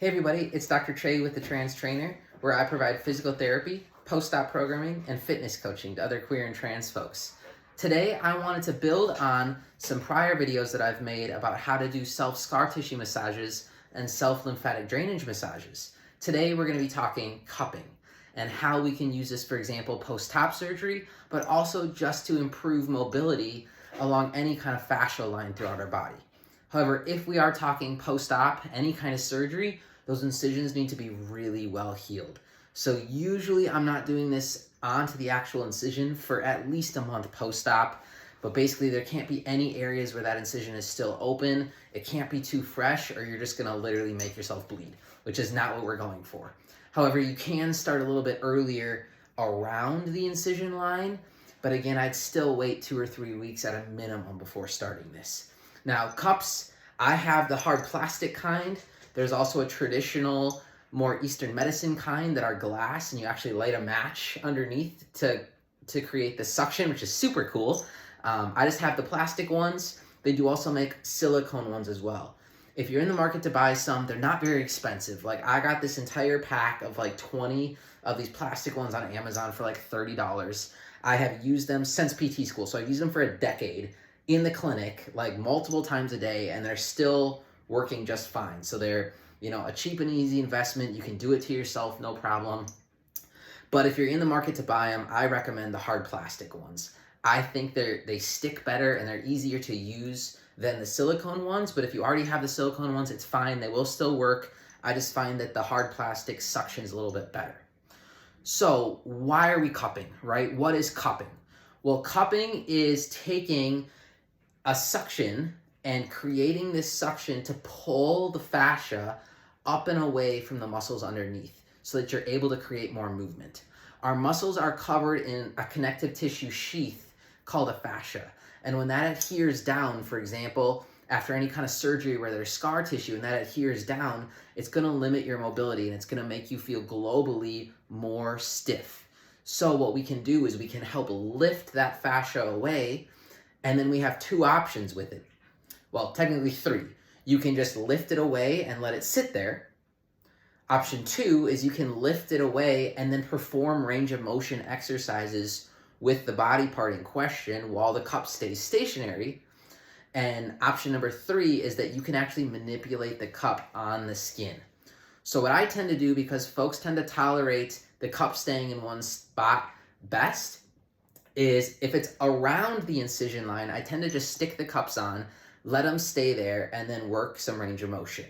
Hey everybody, it's Dr. Trey with the Trans Trainer, where I provide physical therapy, post-op programming, and fitness coaching to other queer and trans folks. Today, I wanted to build on some prior videos that I've made about how to do self-scar tissue massages and self-lymphatic drainage massages. Today, we're going to be talking cupping and how we can use this, for example, post-op surgery, but also just to improve mobility along any kind of fascial line throughout our body. However, if we are talking post-op, any kind of surgery, those incisions need to be really well healed. So usually I'm not doing this onto the actual incision for at least a month post-op, but basically there can't be any areas where that incision is still open. It can't be too fresh or you're just gonna literally make yourself bleed, which is not what we're going for. However, you can start a little bit earlier around the incision line, but again, I'd still wait 2 or 3 weeks at a minimum before starting this. Now, cups, I have the hard plastic kind. There's also a traditional, more Eastern medicine kind that are glass, and you actually light a match underneath to create the suction, which is super cool. I just have the plastic ones. They do also make silicone ones as well. If you're in the market to buy some, they're not very expensive. Like, I got this entire pack of like 20 of these plastic ones on Amazon for like $30. I have used them since PT school, so I've used them for a decade in the clinic, like multiple times a day, and they're still working just fine. So they're, a cheap and easy investment. You can do it to yourself, no problem. But if you're in the market to buy them, I recommend the hard plastic ones. I think they stick better and they're easier to use than the silicone ones. But if you already have the silicone ones, it's fine. They will still work. I just find that the hard plastic suctions a little bit better. So why are we cupping, right? What is cupping? Well, cupping is taking a suction and creating this suction to pull the fascia up and away from the muscles underneath so that you're able to create more movement. Our muscles are covered in a connective tissue sheath called a fascia. And when that adheres down, for example, after any kind of surgery where there's scar tissue and that adheres down, it's going to limit your mobility and it's going to make you feel globally more stiff. So what we can do is we can help lift that fascia away, and then we have 2 options with it. Well, technically 3. You can just lift it away and let it sit there. Option 2 is you can lift it away and then perform range of motion exercises with the body part in question while the cup stays stationary. And option number 3 is that you can actually manipulate the cup on the skin. So what I tend to do, because folks tend to tolerate the cup staying in one spot best, is if it's around the incision line, I tend to just stick the cups on, let them stay there, and then work some range of motion.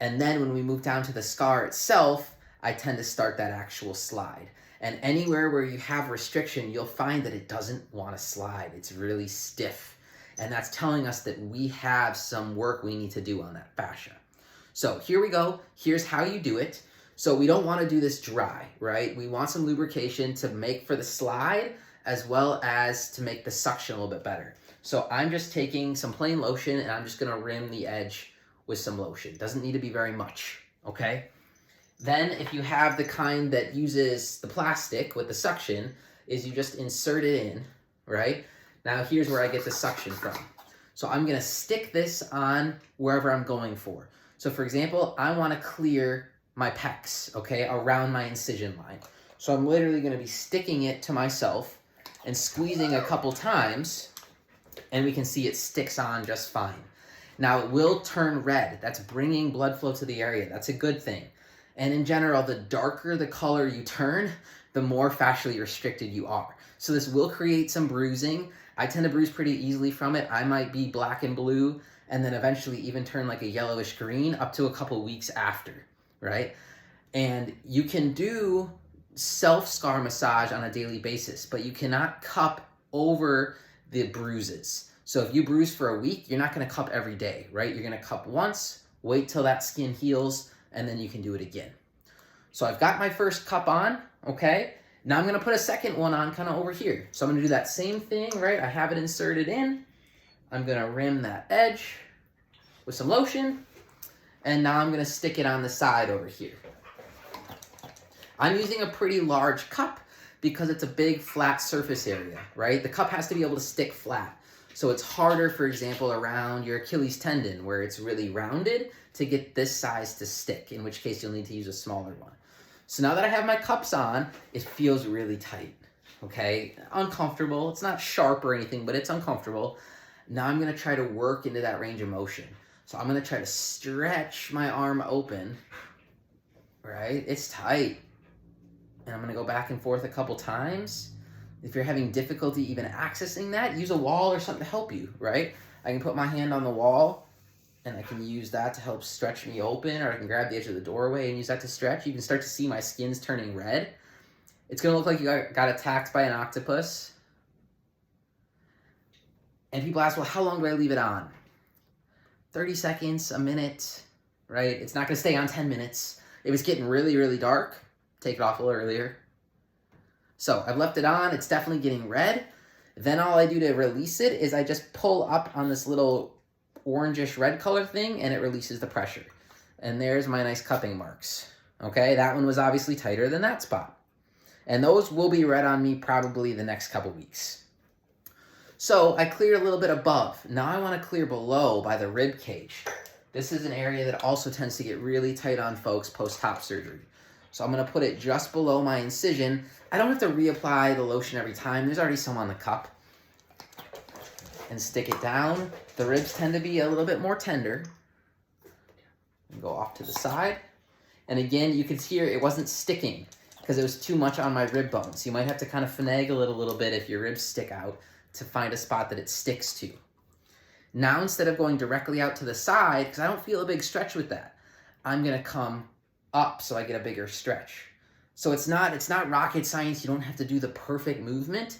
And then when we move down to the scar itself, I tend to start that actual slide. And anywhere where you have restriction, you'll find that it doesn't want to slide. It's really stiff. And that's telling us that we have some work we need to do on that fascia. So here we go. Here's how you do it. So we don't want to do this dry, right? We want some lubrication to make for the slide as well as to make the suction a little bit better. So I'm just taking some plain lotion and I'm just going to rim the edge with some lotion. Doesn't need to be very much, okay? Then if you have the kind that uses the plastic with the suction, is you just insert it in, right? Now here's where I get the suction from. So I'm going to stick this on wherever I'm going for. So for example, I want to clear my pecs, okay, around my incision line. So I'm literally going to be sticking it to myself and squeezing a couple times, and we can see it sticks on just fine. Now it will turn red. That's bringing blood flow to the area. That's a good thing. And in general, the darker the color you turn, the more fascially restricted you are. So this will create some bruising. I tend to bruise pretty easily from it. I might be black and blue and then eventually even turn like a yellowish green up to a couple weeks after, right? And you can do self-scar massage on a daily basis, but you cannot cup over the bruises. So if you bruise for a week, you're not going to cup every day, right? You're going to cup once, wait till that skin heals, and then you can do it again. So I've got my first cup on, okay? Now I'm going to put a second one on kind of over here. So I'm going to do that same thing, right? I have it inserted in. I'm going to rim that edge with some lotion, and now I'm going to stick it on the side over here. I'm using a pretty large cup because it's a big flat surface area, right? The cup has to be able to stick flat. So it's harder, for example, around your Achilles tendon where it's really rounded to get this size to stick, in which case you'll need to use a smaller one. So now that I have my cups on, it feels really tight, okay? Uncomfortable. It's not sharp or anything, but it's uncomfortable. Now I'm gonna try to work into that range of motion. So I'm gonna try to stretch my arm open, right? It's tight. And I'm gonna go back and forth a couple times. If you're having difficulty even accessing that, use a wall or something to help you, right? I can put my hand on the wall and I can use that to help stretch me open, or I can grab the edge of the doorway and use that to stretch. You can start to see my skin's turning red. It's gonna look like you got attacked by an octopus. And people ask, well, how long do I leave it on? 30 seconds, a minute, right? It's not gonna stay on 10 minutes. If it's getting really, really dark, take it off a little earlier. So I've left it on, it's definitely getting red. Then all I do to release it is I just pull up on this little orangish red color thing and it releases the pressure. And there's my nice cupping marks. Okay, that one was obviously tighter than that spot. And those will be red on me probably the next couple weeks. So I cleared a little bit above. Now I want to clear below by the rib cage. This is an area that also tends to get really tight on folks post-top surgery. So I'm going to put it just below my incision. I don't have to reapply the lotion every time. There's already some on the cup. And stick it down. The ribs tend to be a little bit more tender. And go off to the side. And again, you can hear it wasn't sticking because it was too much on my rib bones. You might have to kind of finagle it a little bit if your ribs stick out to find a spot that it sticks to. Now, instead of going directly out to the side, because I don't feel a big stretch with that, I'm going to come up so I get a bigger stretch. So it's not rocket science. You don't have to do the perfect movement.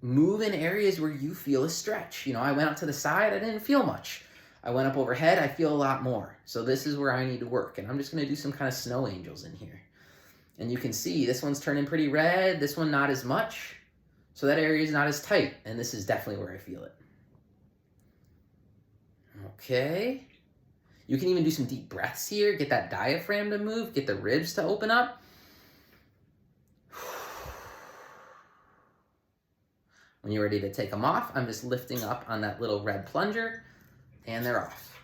Move in areas where you feel a stretch. You know, I went out to the side, I didn't feel much. I went up overhead, I feel a lot more. So this is where I need to work. And I'm just going to do some kind of snow angels in here. And you can see this one's turning pretty red, this one not as much. So that area is not as tight. And this is definitely where I feel it. Okay. You can even do some deep breaths here, get that diaphragm to move, get the ribs to open up. When you're ready to take them off, I'm just lifting up on that little red plunger, and they're off.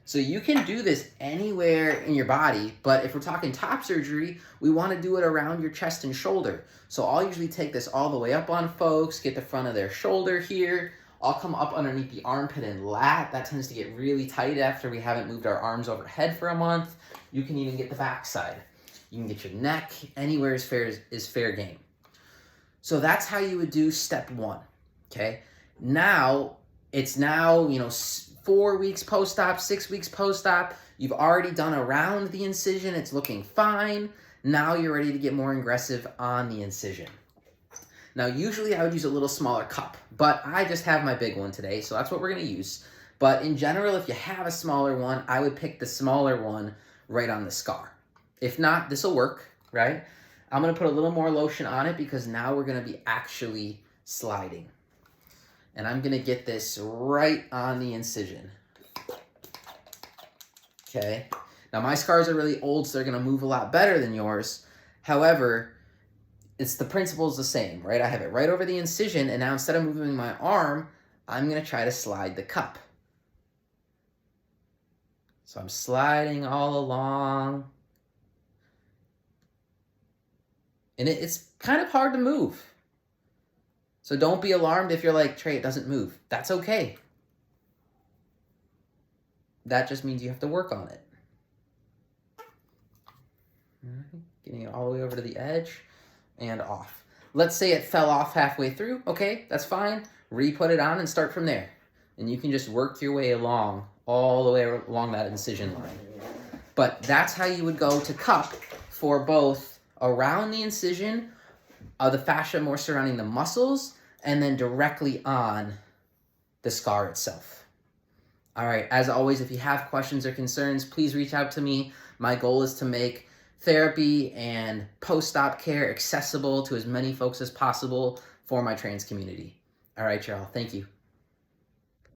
So you can do this anywhere in your body, but if we're talking top surgery, we want to do it around your chest and shoulder. So I'll usually take this all the way up on folks, get the front of their shoulder here. I'll come up underneath the armpit and lat. That tends to get really tight after we haven't moved our arms overhead for a month. You can even get the backside. You can get your neck. Anywhere is fair game. So that's how you would do step one, okay? Now, it's 4 weeks post-op, 6 weeks post-op. You've already done around the incision. It's looking fine. Now you're ready to get more aggressive on the incision. Now, usually I would use a little smaller cup, but I just have my big one today, so that's what we're going to use. But in general, if you have a smaller one, I would pick the smaller one right on the scar. If not, this will work, right? I'm going to put a little more lotion on it because now we're going to be actually sliding. And I'm going to get this right on the incision. Okay. Now, my scars are really old, so they're going to move a lot better than yours. However, the principle is the same, right? I have it right over the incision, and now instead of moving my arm, I'm going to try to slide the cup. So I'm sliding all along. And it's kind of hard to move. So don't be alarmed if you're like, Trey, it doesn't move. That's okay. That just means you have to work on it. All right, getting it all the way over to the edge and off. Let's say it fell off halfway through. Okay, that's fine. Re-put it on and start from there. And you can just work your way along, all the way along that incision line. But that's how you would go to cup for both around the incision, the fascia more surrounding the muscles, and then directly on the scar itself. All right, as always, if you have questions or concerns, please reach out to me. My goal is to make therapy and post-op care accessible to as many folks as possible for my trans community. All right, y'all, thank you.